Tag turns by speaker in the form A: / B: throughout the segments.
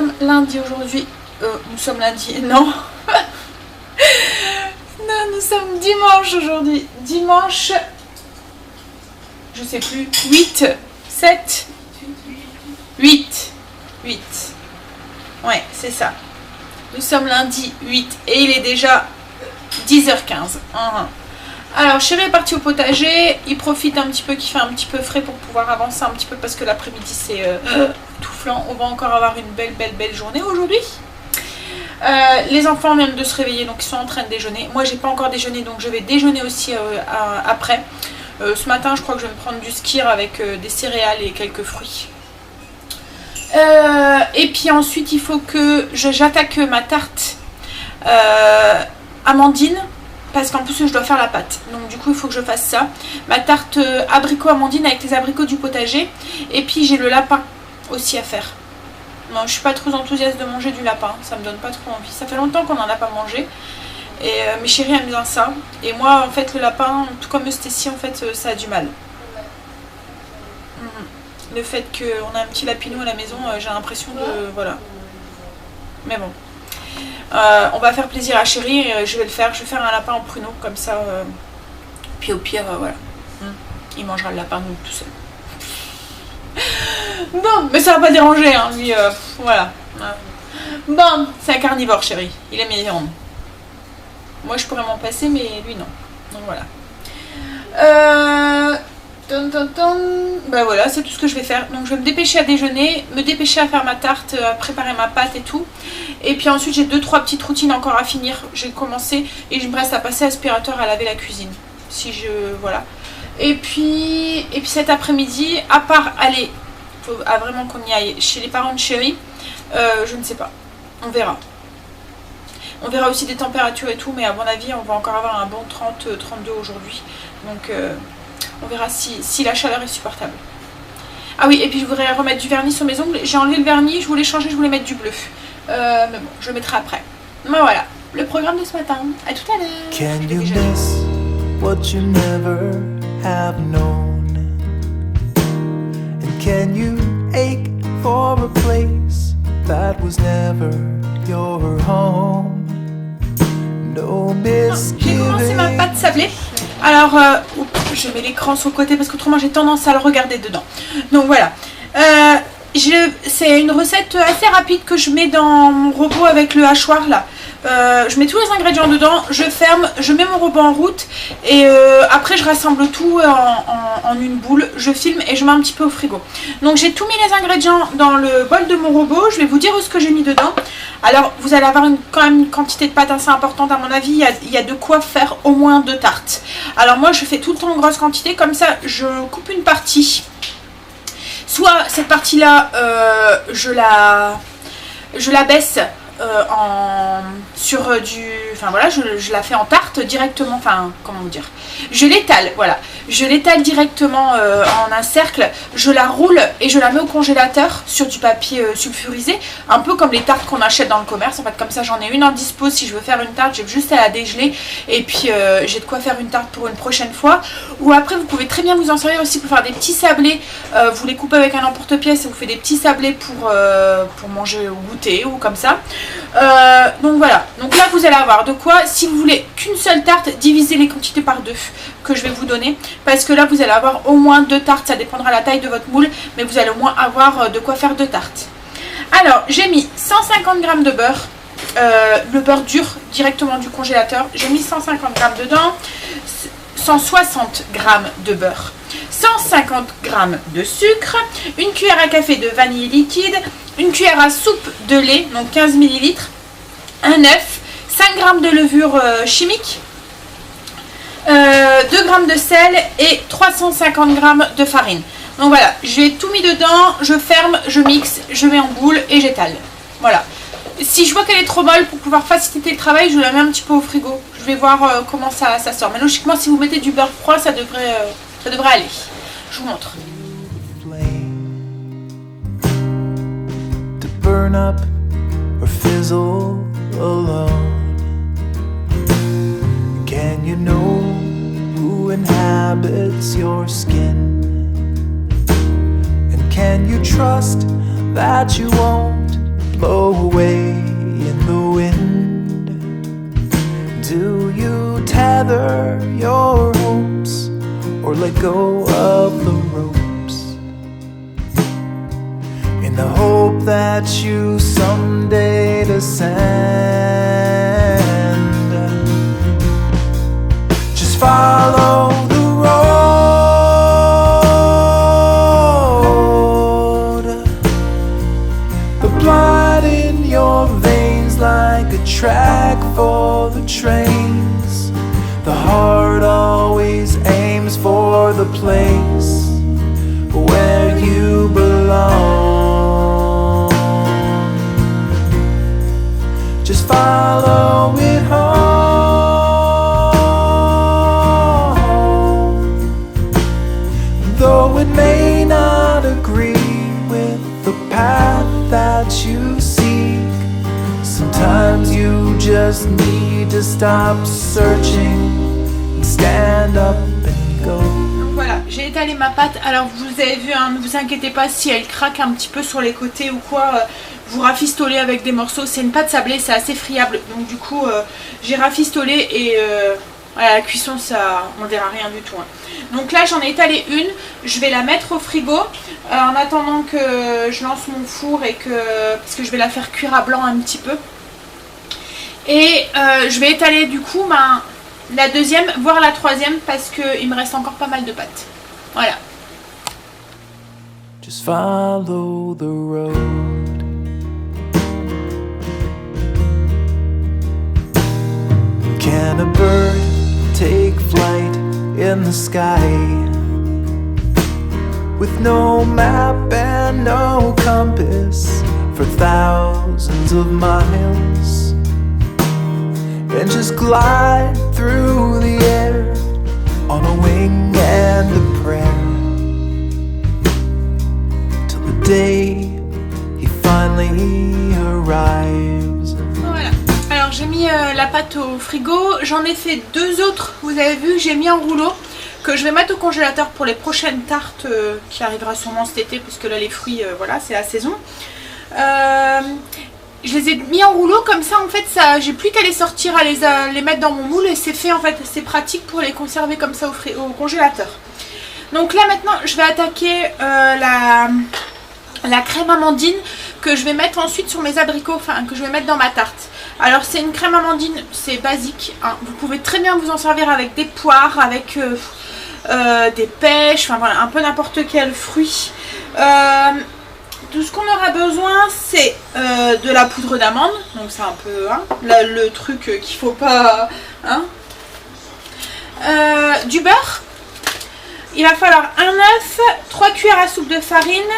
A: sommes lundi aujourd'hui. Nous sommes lundi, non. Non, nous sommes dimanche aujourd'hui. Dimanche, je sais plus, 8, 7, 8. Ouais, c'est ça. Nous sommes lundi 8 et il est déjà 10h15. Alors, chéri est parti au potager. Il profite un petit peu, qu'il fait un petit peu frais pour pouvoir avancer un petit peu parce que l'après-midi c'est tout flanc. On va encore avoir une belle journée aujourd'hui. Les enfants viennent de se réveiller, donc ils sont en train de déjeuner. Moi, j'ai pas encore déjeuné, donc je vais déjeuner aussi après. Ce matin, je crois que je vais me prendre du skyr avec des céréales et quelques fruits. Et puis ensuite, il faut que j'attaque ma tarte amandine. Parce qu'en plus je dois faire la pâte. Donc du coup il faut que je fasse ça. Ma tarte abricot amandine avec les abricots du potager. Et puis j'ai le lapin aussi à faire. Non, je suis pas trop enthousiaste de manger du lapin. Ça me donne pas trop envie. Ça fait longtemps qu'on n'en a pas mangé. Et mes chéris aiment bien ça. Et moi en fait le lapin, tout comme Stécie, en fait ça a du mal. Le fait qu'on a un petit lapinou à la maison, j'ai l'impression de... Voilà. Mais bon. On va faire plaisir à chéri, je vais le faire. Je vais faire un lapin en pruneau comme ça. Puis au pire, voilà. Il mangera le lapin tout seul. Bon, mais ça va pas déranger, hein, lui. Voilà. Bon, c'est un carnivore, chéri. Il aime les viandes. Moi, je pourrais m'en passer, mais lui, non. Donc voilà. Ben voilà, c'est tout ce que je vais faire. Donc je vais me dépêcher à déjeuner, me dépêcher à faire ma tarte, à préparer ma pâte et tout. Et puis ensuite j'ai 2-3 petites routines encore à finir. J'ai commencé et je me reste à passer aspirateur à laver la cuisine. Si je... Voilà. Et puis cet après-midi, à part aller, faut vraiment qu'on y aille chez les parents de chéri, je ne sais pas. On verra. On verra aussi des températures et tout, mais à mon avis on va encore avoir un bon 30-32 aujourd'hui. Donc... on verra si la chaleur est supportable. Ah oui, et puis je voudrais remettre du vernis sur mes ongles. J'ai enlevé le vernis, je voulais changer, je voulais mettre du bleu. Mais bon, je le mettrai après. Mais voilà, le programme de ce matin. À tout à l'heure.
B: Can you miss what you never have known? And can you ache for a place that was never your home? No
A: J'ai commencé ma pâte sablée. Alors, je mets l'écran sur le côté parce qu'autrement j'ai tendance à le regarder dedans. Donc voilà. C'est une recette assez rapide que je mets dans mon robot avec le hachoir là. Je mets tous les ingrédients dedans, je ferme, je mets mon robot en route et après je rassemble tout en une boule, je filme et je mets un petit peu au frigo. Donc j'ai tout mis les ingrédients dans le bol de mon robot, je vais vous dire ce que j'ai mis dedans. Alors vous allez avoir quand même une quantité de pâte assez importante à mon avis, il y a de quoi faire au moins 2 tartes. Alors moi je fais tout le temps en grosse quantité, comme ça je coupe une partie. Soit cette partie là je la baisse enfin voilà, je la fais en tarte directement, enfin comment vous dire, je l'étale, voilà, je l'étale directement en un cercle, je la roule et je la mets au congélateur sur du papier sulfurisé, un peu comme les tartes qu'on achète dans le commerce. En fait comme ça j'en ai une en dispo si je veux faire une tarte, j'ai juste à la dégeler et puis j'ai de quoi faire une tarte pour une prochaine fois. Ou après vous pouvez très bien vous en servir aussi pour faire des petits sablés, vous les coupez avec un emporte-pièce et vous faites des petits sablés pour manger au goûter ou comme ça. Donc voilà, donc là vous allez avoir de quoi, si vous voulez qu'une seule tarte, divisez les quantités par 2 que je vais vous donner, parce que là vous allez avoir au moins 2 tartes, ça dépendra de la taille de votre moule, mais vous allez au moins avoir de quoi faire 2 tartes. Alors j'ai mis 150 g de beurre, le beurre dur directement du congélateur, j'ai mis 150 g dedans, 160 g de beurre, 150 g de sucre, une cuillère à café de vanille liquide, une cuillère à soupe de lait, donc 15 ml, un œuf, 5 g de levure chimique, 2 g de sel et 350 g de farine. Donc voilà, j'ai tout mis dedans, je ferme, je mixe, je mets en boule et j'étale. Voilà. Si je vois qu'elle est trop molle, pour pouvoir faciliter le travail, je la mets un petit peu au frigo. Je vais voir comment ça sort. Mais logiquement, si vous mettez du beurre froid, ça devrait aller. Je vous montre.
B: To burn up or fizzle alone. Can you know who inhabits your skin? And can you trust that you won't blow away in the wind? Do you tether your hopes or let go of the ropes in the hope that you someday descend? Just follow the road, the blood in your veins like a track for the trains. The heart always aims for the place where you belong. Just follow it home, though it may not agree with the path that you seek. Sometimes you just need to stop searching and stand up and go.
A: Voilà, j'ai étalé ma pâte. Alors vous avez vu, hein, ne vous inquiétez pas si elle craque un petit peu sur les côtés ou quoi. Vous rafistolez avec des morceaux. C'est une pâte sablée, c'est assez friable. Donc du coup, j'ai rafistolé et à la cuisson, ça, on verra rien du tout. Hein. Donc là, j'en ai étalé une. Je vais la mettre au frigo en attendant que je lance mon four et que parce que je vais la faire cuire à blanc un petit peu. Et je vais étaler du coup la deuxième, voire la troisième, parce qu'il me reste encore pas mal de pâtes. Voilà.
B: Just follow the road. Can a bird take flight in the sky with no map and no compass for thousands of miles, and just glide through the air on a wing and a prayer till the day he finally arrives?
A: Voilà. Alors j'ai mis la pâte au frigo, j'en ai fait deux autres, vous avez vu, j'ai mis en rouleau que je vais mettre au congélateur pour les prochaines tartes qui arrivera sûrement cet été, parce que là les fruits, voilà, c'est la saison. Je les ai mis en rouleau comme ça, en fait, j'ai plus qu'à les sortir, à les mettre dans mon moule et c'est fait, en fait, c'est pratique pour les conserver comme ça au congélateur. Donc là maintenant, je vais attaquer la crème amandine que je vais mettre ensuite sur mes abricots, enfin que je vais mettre dans ma tarte. Alors c'est une crème amandine, c'est basique, hein. Vous pouvez très bien vous en servir avec des poires, avec des pêches, enfin voilà, un peu n'importe quel fruit. Tout ce qu'on aura besoin, c'est de la poudre d'amande, donc c'est un peu hein, le truc qu'il faut pas... Hein, du beurre, il va falloir un œuf, 3 cuillères à soupe de farine,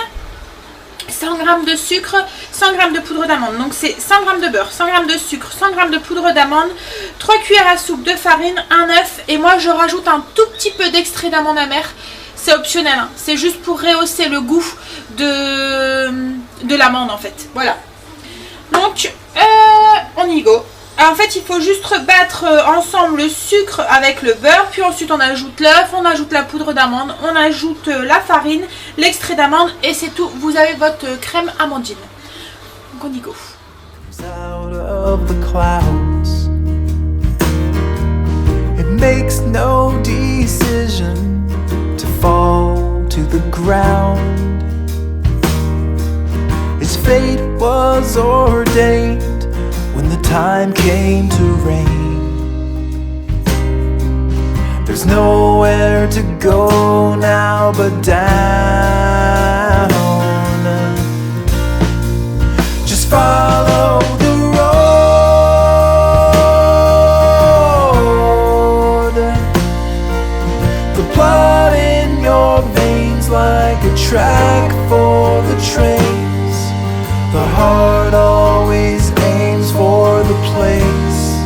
A: 100 g de sucre, 100 g de poudre d'amande. Donc c'est 100 g de beurre, 100 g de sucre, 100 g de poudre d'amande, 3 cuillères à soupe de farine, un œuf, et moi je rajoute un tout petit peu d'extrait d'amande amère. C'est optionnel, hein. C'est juste pour rehausser le goût de l'amande en fait. Voilà. Donc on y go. Alors, en fait il faut juste battre ensemble le sucre avec le beurre, puis ensuite on ajoute l'œuf, on ajoute la poudre d'amande, on ajoute la farine, l'extrait d'amande et c'est tout. Vous avez votre crème amandine. Donc on y go.
B: Out of the clouds, it makes no decision to fall to the ground. Its fate was ordained when the time came to rain. There's nowhere to go now but down. Just follow the road, the blood in your veins like a track for the trains. The heart always aims for the place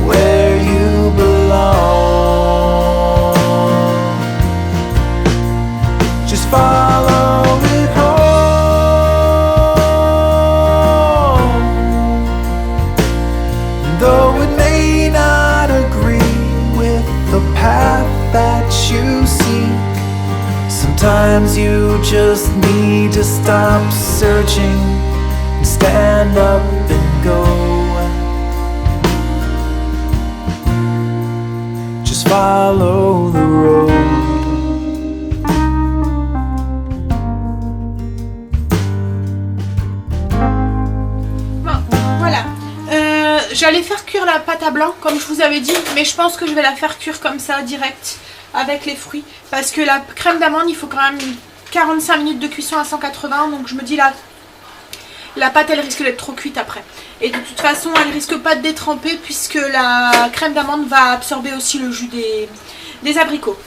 B: where you belong. Just follow it home, though it may not agree with the path that you seek. Sometimes you just need to stop searching and stand up and go. Just follow the road.
A: J'allais faire cuire la pâte à blanc comme je vous avais dit, mais je pense que je vais la faire cuire comme ça direct avec les fruits, parce que la crème d'amande il faut quand même 45 minutes de cuisson à 180, donc je me dis la pâte elle risque d'être trop cuite après, et de toute façon elle risque pas de détremper puisque la crème d'amande va absorber aussi le jus des abricots.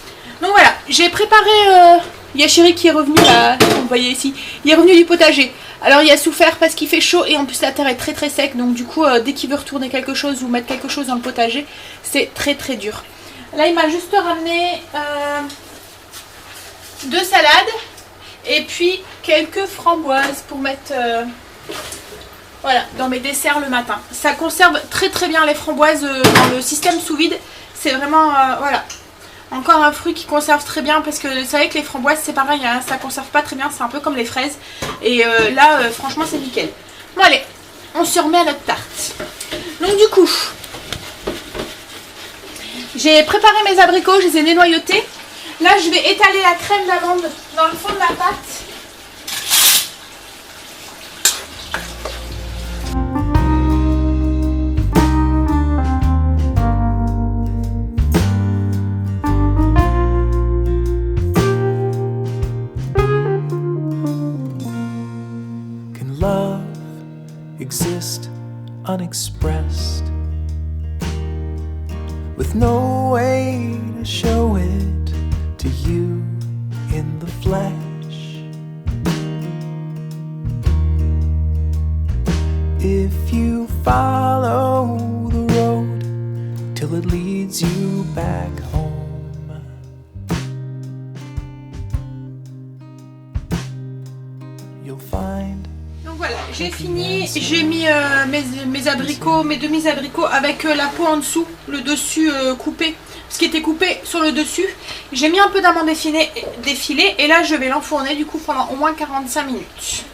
A: Donc voilà, j'ai préparé, il y a Chéri qui est revenu là, vous voyez ici, il est revenu du potager. Alors il a souffert parce qu'il fait chaud et en plus la terre est très très sec, donc du coup dès qu'il veut retourner quelque chose ou mettre quelque chose dans le potager, c'est très très dur. Là il m'a juste ramené 2 salades et puis quelques framboises pour mettre voilà, dans mes desserts le matin. Ça conserve très très bien les framboises dans le système sous vide, c'est vraiment voilà. Encore un fruit qui conserve très bien, parce que vous savez que les framboises c'est pareil, hein, ça conserve pas très bien, c'est un peu comme les fraises. Et là franchement c'est nickel. Bon allez, on se remet à notre tarte. Donc du coup, j'ai préparé mes abricots, je les ai dénoyautés. Là je vais étaler la crème d'amande dans le fond de la pâte.
B: Exist unexpressed, with no way to show it to you in the flesh. If you follow the road till it leads you back home, you'll find.
A: Voilà, j'ai fini, j'ai mis mes abricots, mes demi-abricots avec la peau en dessous, le dessus coupé, ce qui était coupé sur le dessus. J'ai mis un peu d'amande défilée et là je vais l'enfourner du coup pendant au moins 45 minutes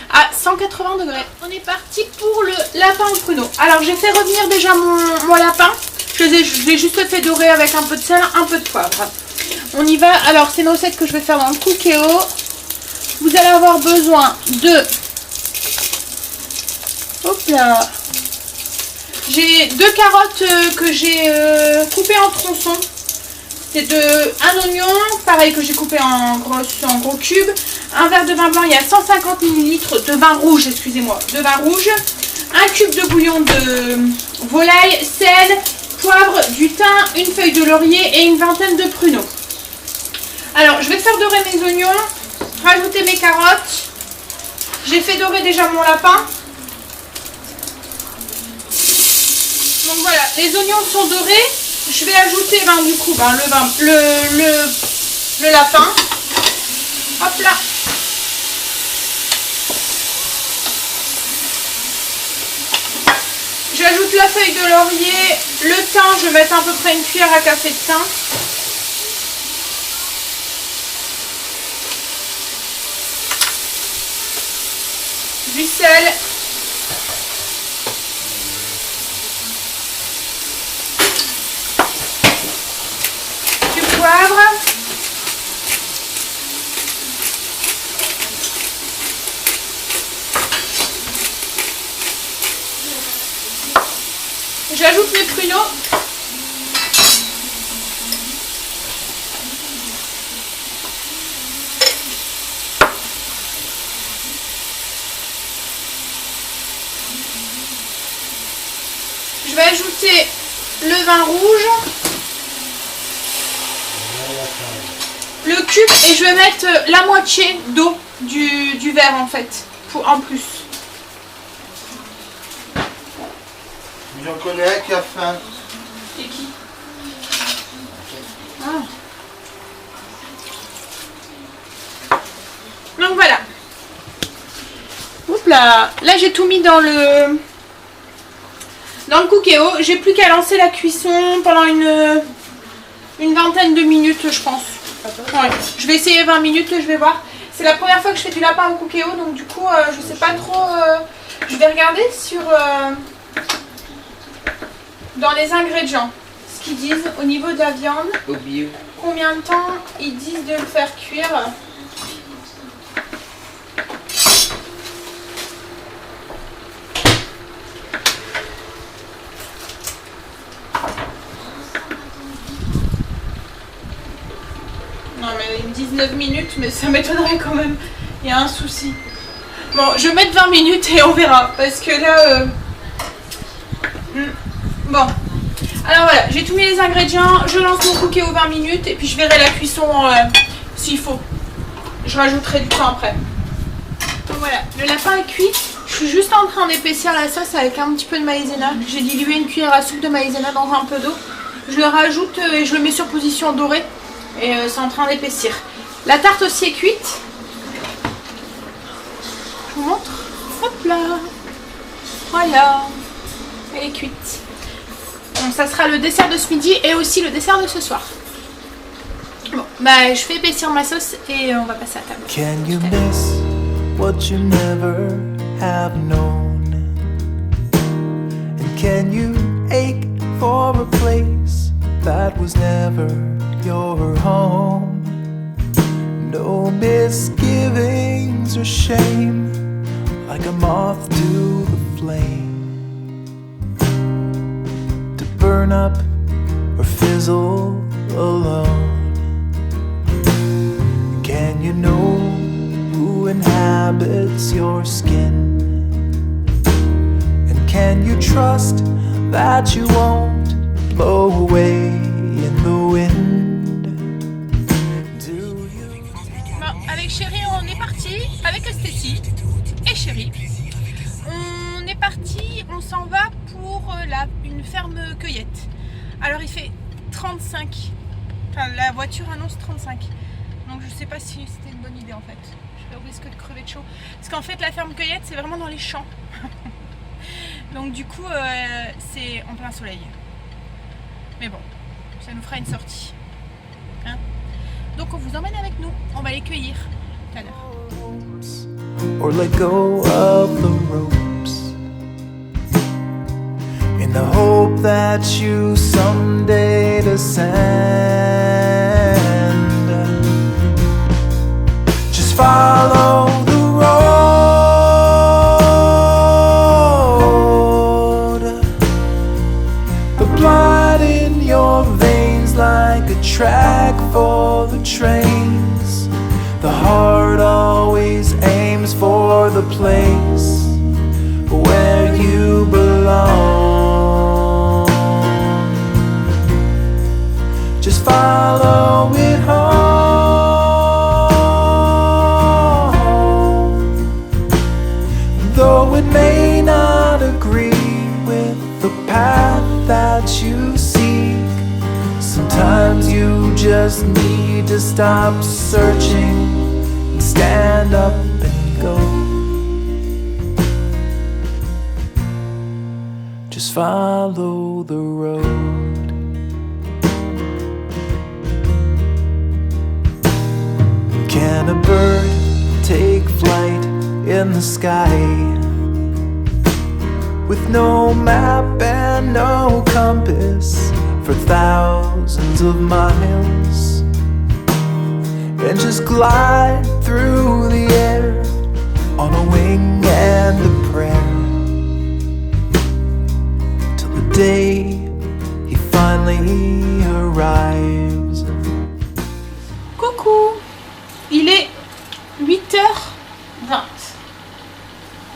A: à 180 degrés. On est parti pour le lapin au pruneau. Alors j'ai fait revenir déjà mon lapin, je l'ai juste fait dorer avec un peu de sel, un peu de poivre. On y va, alors c'est une recette que je vais faire dans le Cookéo. Vous allez avoir besoin de... Hop là. J'ai 2 carottes que j'ai coupées en tronçons. C'est un oignon, pareil que j'ai coupé en gros cubes. Un verre de vin blanc, il y a 150 ml de vin rouge, excusez-moi, de vin rouge. Un cube de bouillon de volaille, sel, poivre, du thym, une feuille de laurier et une vingtaine de pruneaux. Alors, je vais faire dorer mes oignons, rajouter mes carottes. J'ai fait dorer déjà mon lapin. Donc voilà, les oignons sont dorés. Je vais ajouter du coup le lapin. Hop là. J'ajoute la feuille de laurier, le thym, je vais mettre à peu près une cuillère à café de thym. Du sel. Du poivre. J'ajoute mes pruneaux. Je vais ajouter le vin rouge, le cube et je vais mettre la moitié d'eau du verre en fait, en plus.
C: J'en connais un qui a faim.
A: C'est qui? Ah. Donc voilà. Oups là. Là j'ai tout mis dans le Cookéo. J'ai plus qu'à lancer la cuisson pendant une vingtaine de minutes je pense. Ouais. Je vais essayer 20 minutes, je vais voir. C'est la première fois que je fais du lapin au Cookéo, donc du coup je sais pas trop Je vais regarder sur dans les ingrédients ce qu'ils disent au niveau de la viande.
D: Au bio.
A: Combien de temps ils disent de le faire cuire. Non mais ils me disent 9 minutes, mais ça m'étonnerait quand même. Il y a un souci. Bon, je vais mettre 20 minutes et on verra. Parce que là... Bon. Alors voilà, j'ai tout mis les ingrédients. Je lance mon cookie aux 20 minutes. Et puis je verrai la cuisson s'il faut. Je rajouterai du temps après. Donc voilà, le lapin est cuit. Je suis juste en train d'épaissir la sauce avec un petit peu de maïzena. J'ai dilué une cuillère à soupe de maïzena dans un peu d'eau. Je le rajoute et je le mets sur position dorée. Et c'est en train d'épaissir. La tarte aussi est cuite. Je vous montre. Hop là. Voilà. Elle est cuite. Donc ça sera le dessert de ce midi et aussi le dessert de ce soir. Bon, bah je fais épaissir ma sauce et on va passer à table.
B: Can you miss what you never have known? And can you ache for a place that was never your home? No misgivings or shame, like a moth to the flame, to burn up or fizzle alone. Can you know who inhabits your skin? And can you trust that you won't blow away in the wind?
A: Avec Chéri, on est parti avec Estécie et Chéri. On est parti, on s'en va pour une ferme cueillette. Alors il fait 35, enfin la voiture annonce 35. Donc je sais pas si c'était une bonne idée en fait. Je risque de crever de chaud. Parce qu'en fait la ferme cueillette c'est vraiment dans les champs. Donc du coup c'est en plein soleil. Mais bon, ça nous fera une sortie. Hein? Donc on vous emmène avec nous, on va les cueillir tout à l'heure.
B: Or let go of the ropes, in the hope that you someday descend. Just follow the road, the blood in your veins like a track for the trains. The heart always aims for the place where you belong. Just follow it home. Though it may not agree with the path that you seek, sometimes you just need to stop searching and stand up and go. Just follow the road. Can a bird take flight in the sky with no map and no compass for thousands of miles, and just glide through the air on a wing and a prayer, till the day he finally arrives?
A: Coucou, il est 8h20.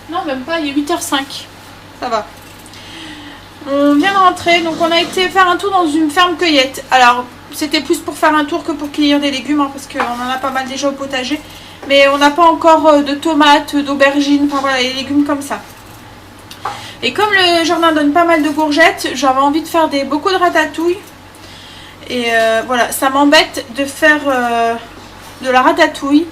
A: Non, même pas, il est 8h05. Ça va. On vient de rentrer, donc on a été faire un tour dans une ferme cueillette. Alors, c'était plus pour faire un tour que pour cueillir des légumes, hein, parce qu'on en a pas mal déjà au potager. Mais on n'a pas encore de tomates, d'aubergines, enfin voilà, les légumes comme ça. Et comme le jardin donne pas mal de courgettes, j'avais envie de faire beaucoup de ratatouille. Et voilà, ça m'embête de faire de la ratatouille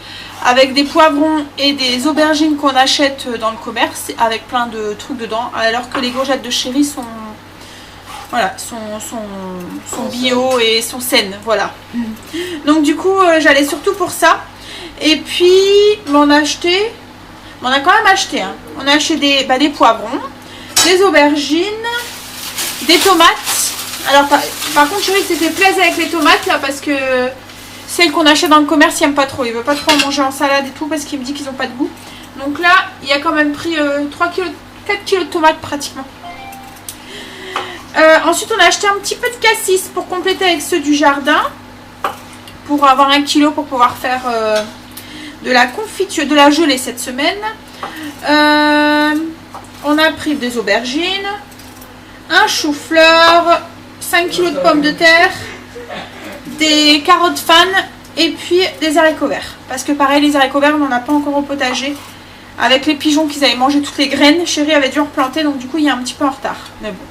A: avec des poivrons et des aubergines qu'on achète dans le commerce, avec plein de trucs dedans, alors que les courgettes de Chéri sont, voilà, sont bio et sont saines, voilà. Donc du coup, j'allais surtout pour ça. Et puis, on a acheté, On a quand même acheté. Hein. On a acheté des poivrons, des aubergines, des tomates. Alors par contre, chérie, c'était plaisir avec les tomates là parce que celles qu'on achète dans le commerce, il n'aime pas trop. Il veut pas trop en manger en salade et tout parce qu'il me dit qu'ils n'ont pas de goût. Donc là, il a quand même pris 4 kg de tomates pratiquement. Ensuite, on a acheté un petit peu de cassis pour compléter avec ceux du jardin. Pour avoir 1 kg pour pouvoir faire de la confiture, de la gelée cette semaine. On a pris des aubergines, un chou-fleur, 5 kg de pommes de terre, des carottes fan et puis des haricots verts. Parce que pareil, les haricots verts, on n'en a pas encore au potager. Avec les pigeons qu'ils avaient mangé toutes les graines, Chérie avait dû en replanter, donc du coup il est un petit peu en retard. Mais bon.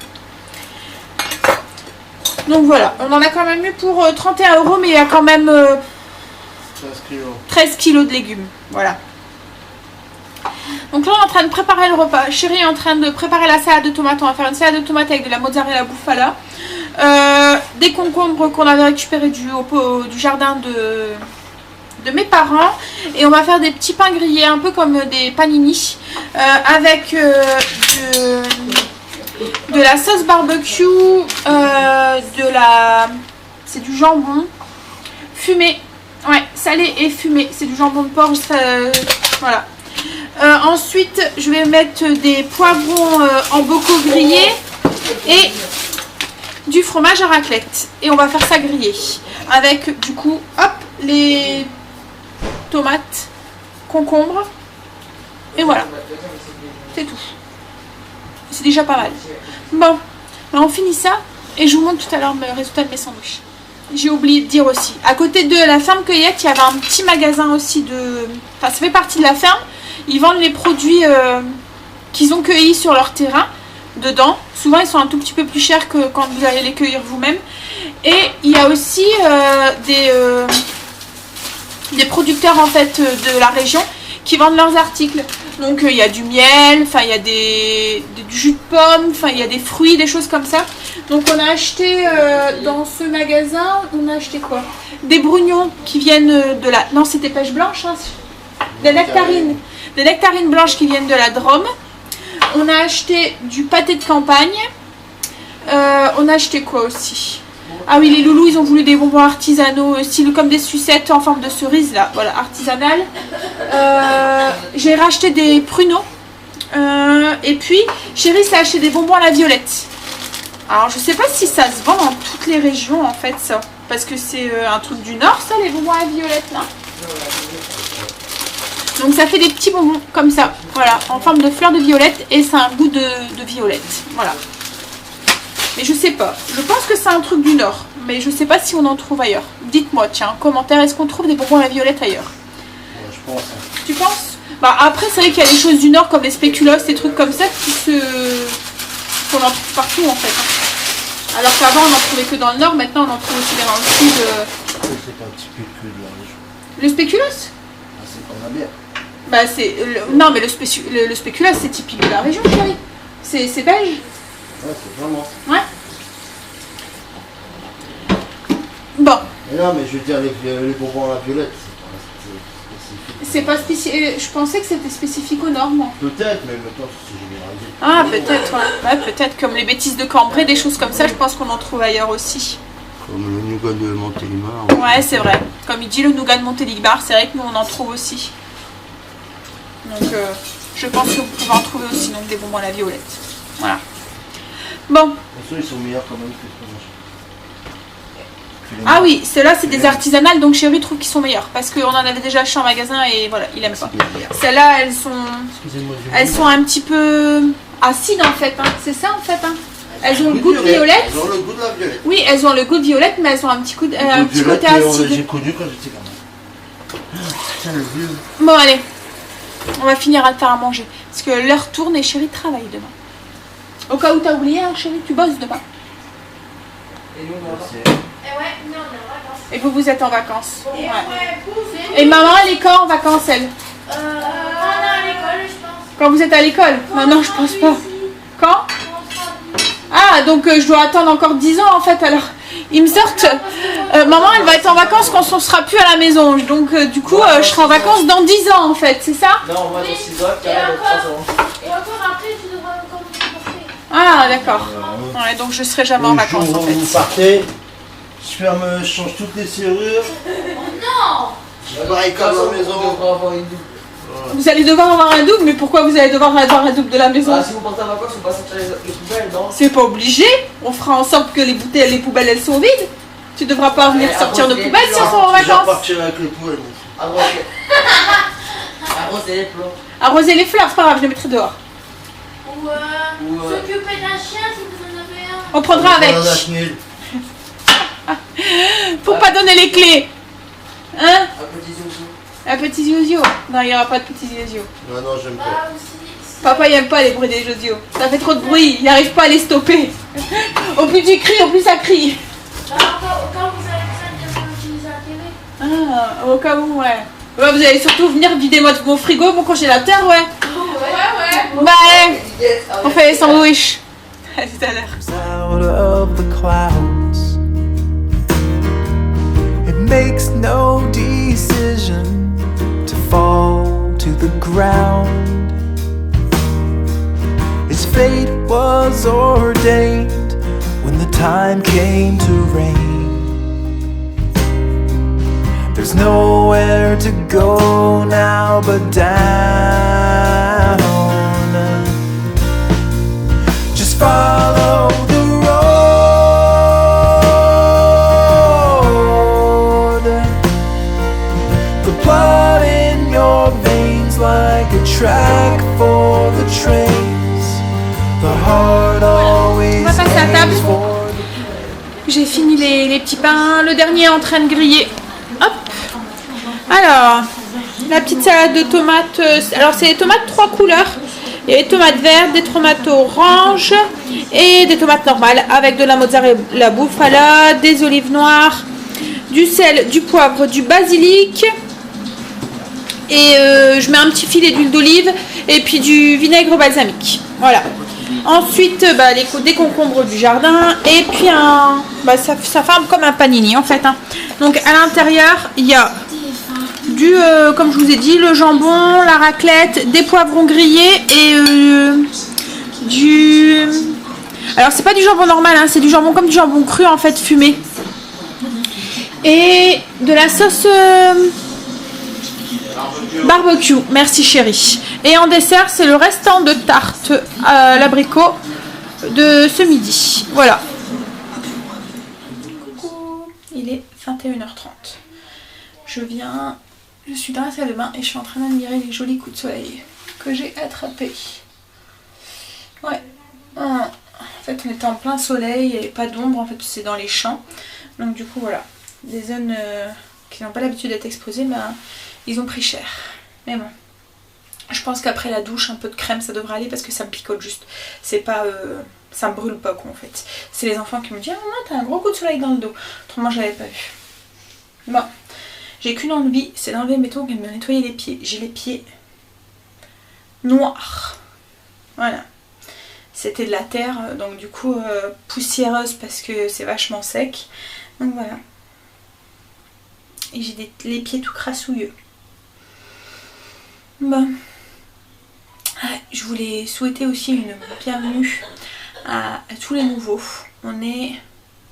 A: Donc voilà, on en a quand même eu pour 31 €, mais il y a quand même 13 kg de légumes. Voilà. Donc là, on est en train de préparer le repas. Chérie est en train de préparer la salade de tomates. On va faire une salade de tomates avec de la mozzarella bufala. Des concombres qu'on avait récupérés du jardin de mes parents. Et on va faire des petits pains grillés, un peu comme des panini. Avec de la sauce barbecue, c'est du jambon fumé, ouais, salé et fumé, c'est du jambon de porc, voilà. Ensuite, je vais mettre des poivrons en bocaux grillés et du fromage à raclette. Et on va faire ça griller avec du coup, hop, les tomates, concombres et voilà, c'est tout. C'est déjà pas mal. Bon, on finit ça et je vous montre tout à l'heure le résultat de mes sandwichs. J'ai oublié de dire aussi, à côté de la ferme cueillette, il y avait un petit magasin aussi de... Enfin, ça fait partie de la ferme. Ils vendent les produits qu'ils ont cueillis sur leur terrain dedans. Souvent, ils sont un tout petit peu plus chers que quand vous allez les cueillir vous-même. Et il y a aussi des producteurs en fait de la région qui vendent leurs articles. Donc il y a du miel, enfin il y a du jus de pomme, enfin il y a des fruits, des choses comme ça. Donc on a acheté dans ce magasin, on a acheté quoi? Des brugnons qui viennent de la... Non, c'était pêche blanche, hein. Des nectarines. Des nectarines blanches qui viennent de la Drôme. On a acheté du pâté de campagne. On a acheté quoi aussi? Ah oui, les loulous, ils ont voulu des bonbons artisanaux, style comme des sucettes en forme de cerise, là, voilà, artisanales. J'ai racheté des pruneaux. Et puis, Chérie s'est acheté des bonbons à la violette. Alors, je sais pas si ça se vend dans toutes les régions, en fait, ça. Parce que c'est un truc du Nord, ça, les bonbons à la violette, là. Donc, ça fait des petits bonbons, comme ça, voilà, en forme de fleurs de violette. Et c'est un goût de violette, voilà. Mais je sais pas, je pense que c'est un truc du Nord, mais je sais pas si on en trouve ailleurs. Dites-moi, tiens, en commentaire, est-ce qu'on trouve des bonbons à la violette ailleurs?
C: Ouais, je pense. Hein.
A: Tu penses? Bah après, c'est vrai qu'il y a des choses du Nord comme les spéculoos, des trucs comme ça qu'on en trouve partout en fait. Hein. Alors qu'avant on en trouvait que dans le Nord, maintenant on en trouve aussi bien dans le Sud.
C: C'est un petit peu que de la région.
A: Le spéculoos?
C: Ah, c'est comme la bière.
A: Bah c'est... Non mais le spéculoos c'est typique de la région, chérie. C'est belge.
C: Ouais, c'est vraiment.
A: Ouais. Bon.
C: Mais non, mais je veux dire, les bonbons à la violette,
A: c'est pas spécifique. Je pensais que c'était spécifique au Nord, moi.
C: Peut-être, mais maintenant c'est généralisé.
A: Ah, peut-être, ouais. Ouais, peut-être comme les bêtises de Cambrai, des choses comme ça, je pense qu'on en trouve ailleurs aussi.
C: Comme le nougat de Montélimar.
A: Ouais, c'est vrai. Comme il dit, le nougat de Montélimar, c'est vrai que nous on en trouve aussi. Donc, je pense que vous pouvez en trouver aussi, donc des bonbons à la violette. Voilà. Bon.
C: De toute façon, ils sont meilleurs quand même que ce qu'on achète.
A: Ah oui, ceux-là c'est des artisanales, donc Chérie trouve qu'ils sont meilleurs parce qu'on en avait déjà acheté en magasin et voilà, il aime pas. Celles-là, elles sont un petit peu acides en fait, hein. C'est ça en fait. Hein. Elles ont le goût de violette.
C: Elles ont le goût de la violette.
A: Oui, elles ont le goût de violette, mais elles ont un petit côté acide.
C: J'ai connu quand j'étais gamin. Putain, le vieux.
A: Bon allez, on va finir à te faire à manger parce que l'heure tourne et Chérie travaille demain. Au cas où t'as oublié, hein, Chérie, tu bosses demain.
D: Et nous, on va.
E: Ouais, nous on est en vacances.
A: Et vous êtes en vacances.
E: Et
A: Ouais.
E: ouais,
A: Et maman, elle est quand en vacances, elle?
E: on est à l'école, je pense.
A: Quand vous êtes à l'école? Non, je pense pas. Quand? Ah, donc je dois attendre encore 10 ans en fait alors. Ils me sortent. Maman, elle va être en vacances quand on sera plus à la maison. Donc, du coup, je serai en vacances dans 10 ans en fait, c'est ça?
C: Non, moi dans 6 ans,
E: Et
C: Karel dans 3 ans.
E: Et encore après, tu devras encore te porter.
A: Ah, d'accord. Ouais, donc je serai jamais en
C: Le
A: vacances
C: jour
A: en
C: où
A: fait.
C: vous partez, je change toutes les serrures.
E: Non.
C: Je barricade la maison.
D: On devra avoir une double.
A: Vous allez devoir avoir un double, mais pourquoi vous allez devoir avoir un double de la maison?
D: Ah, si vous partez en vacances, on va sortir les poubelles, non?
A: C'est pas obligé. On fera en sorte que les bouteilles, les poubelles, elles sont vides. Tu devras pas venir
D: Ouais,
A: sortir nos
D: arroser
A: poubelles
D: les
A: si on
D: plants.
A: sera en
C: Je vais
A: vacances.
C: repartir avec le poêle.
D: Arroser les plants.
A: Arroser les fleurs, c'est pas grave, je les mettrai dehors.
E: Ou
D: Ou,
E: s'occuper d'un chien si vous en avez un.
A: On prendra avec. Pour pas donner les clés. Hein?
D: Un petit zouzou.
A: Un petit zozio. Non, il n'y aura pas de petit zozio.
C: Non, non, j'aime pas.
E: Ah, aussi.
A: Papa, il aime pas les bruits des zozio. Ça fait trop de bruit, il n'arrive pas à les stopper. Au plus tu cries, au plus ça crie.
E: Bah, au cas où vous avez besoin d'utiliser la télé.
A: Ah, au cas où, ouais. Ouais, vous allez surtout venir vider mon frigo, mon congélateur, ouais.
E: Ouais.
A: Bah, on fait les sandwichs. À tout à l'heure.
B: Out of the clouds. It makes no decision to fall to the ground. Its fate was ordained when the time came to rain. There's nowhere to go now but down. Just follow the road. The blood in your veins like a track for the trains. The heart always
A: On va passer à table.
B: aims for the
A: J'ai fini les petits pains, le dernier est en train de griller. Hop. Alors, la petite salade de tomates. Alors, c'est des tomates 3 couleurs. Il y a des tomates vertes, des tomates oranges et des tomates normales avec de la mozzarella bufala, des olives noires, du sel, du poivre, du basilic. Et je mets un petit filet d'huile d'olive et puis du vinaigre balsamique. Voilà. Ensuite, des concombres du jardin et puis ça forme comme un panini en fait. Hein. Donc à l'intérieur, il y a comme je vous ai dit, le jambon, la raclette, des poivrons grillés et alors c'est pas du jambon normal, hein, c'est du jambon comme du jambon cru en fait fumé. Et de la sauce barbecue, merci chérie. Et en dessert, c'est le restant de tarte à l'abricot de ce midi. Voilà. Coucou, il est 21h30. Je suis dans la salle de bain et je suis en train d'admirer les jolis coups de soleil que j'ai attrapés. Ouais. En fait, on était en plein soleil, il n'y avait pas d'ombre, en fait, c'est dans les champs. Donc du coup, voilà. Des zones qui n'ont pas l'habitude d'être exposées, ils ont pris cher. Mais bon. Je pense qu'après la douche, un peu de crème, ça devrait aller parce que ça me picote juste. C'est pas... ça me brûle pas, quoi, en fait. C'est les enfants qui me disent « Ah, maman, t'as un gros coup de soleil dans le dos. » Autrement, je l'avais pas vu. Bon. J'ai qu'une envie, c'est d'enlever mes tongs et de me nettoyer les pieds. J'ai les pieds noirs. Voilà. C'était de la terre, donc du coup poussiéreuse parce que c'est vachement sec. Donc voilà. Et j'ai les pieds tout crassouilleux. Bon. Je voulais souhaiter aussi une bienvenue à tous les nouveaux. On est,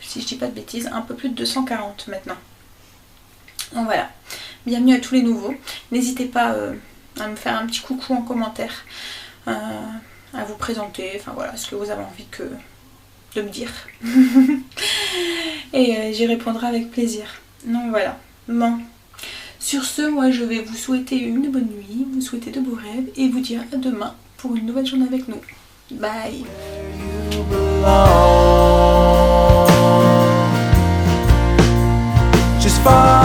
A: si je dis pas de bêtises, un peu plus de 240 maintenant. Donc voilà, bienvenue à tous les nouveaux. N'hésitez pas à me faire un petit coucou en commentaire, à vous présenter, enfin voilà, ce que vous avez envie de me dire. Et j'y répondrai avec plaisir. Donc voilà, bon. Sur ce, moi je vais vous souhaiter une bonne nuit, vous souhaiter de beaux rêves et vous dire à demain pour une nouvelle journée avec nous. Bye.
B: you belong. Just follow